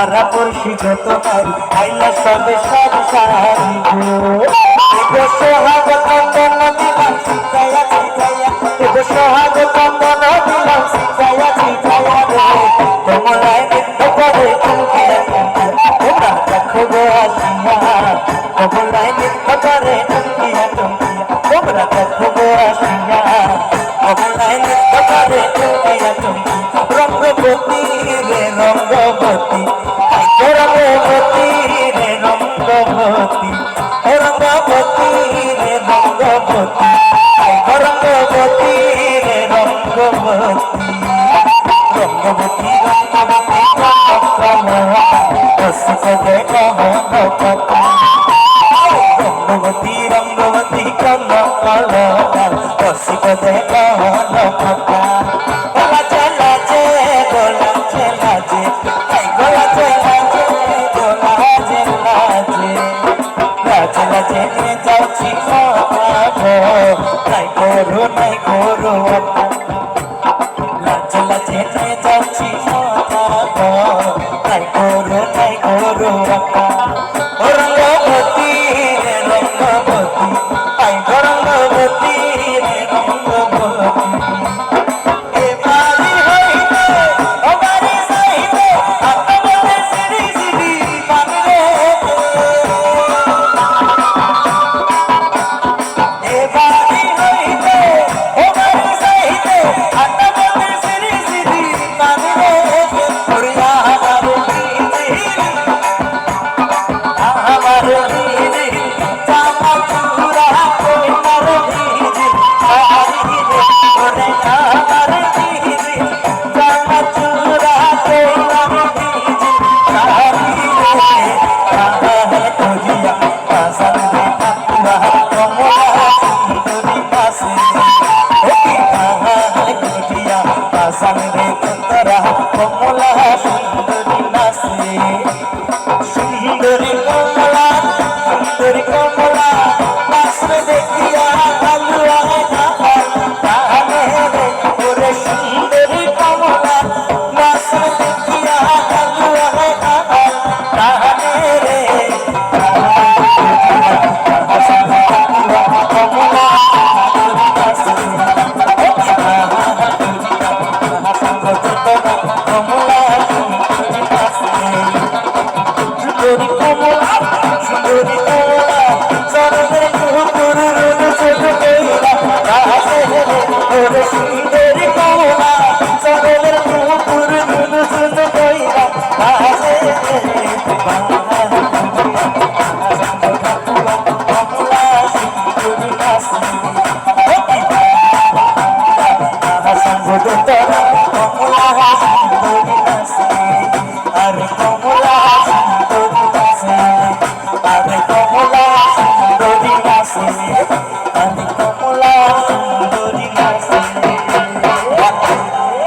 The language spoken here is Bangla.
তারা পড়শি যত পারি আইলা সবে সব সোহাগ কন্দন দিলাম শিখাইয়া শিখাইয়া সোহাগ কন্দন দিলাম শিখাইয়া শিখাইয়া রে কমলায় নৃত্য করে চুমকিয়া তোমরা দেখো গো আসিয়া কমলায় নৃত্য করে চুমকিয়া চুমকিয়া তোমরা দেখো গো আসিয়া কমলায় নৃত্য করে চুমকিয়া চুমকিয়া রঙ্গবতী রে রঙ্গবতী রঙ্গবতী রে রঙ্গবতী রঙ্গবতী রে রঙ্গবতী রঙ্গবতী রে রঙ্গবতী রঙ্গবতী রঙ্গবতী রঙ্গবতী রঙ্গবতী কসিপদে নাই করো লাজ লাজে যাচ্ছি নাই করো রঙ্গবতী রে রঙ্গবতী রঙ্গবতী রে রঙ্গবতী সুন্দরী কমলা সুন্দরী কমলা নাচবে দেখিয়া কালুয়া ওরে সুন্দরী কমলা নাচবে দেখিয়া কালুয়া রে কমলা সুন্দরী কমলা সুন্দরী কমলা চরণের নুপুর ছোট কইরা ওরে সুন্দরী কমলা চরণের নুপুর ছোট কইরা কমলা সুন্দরী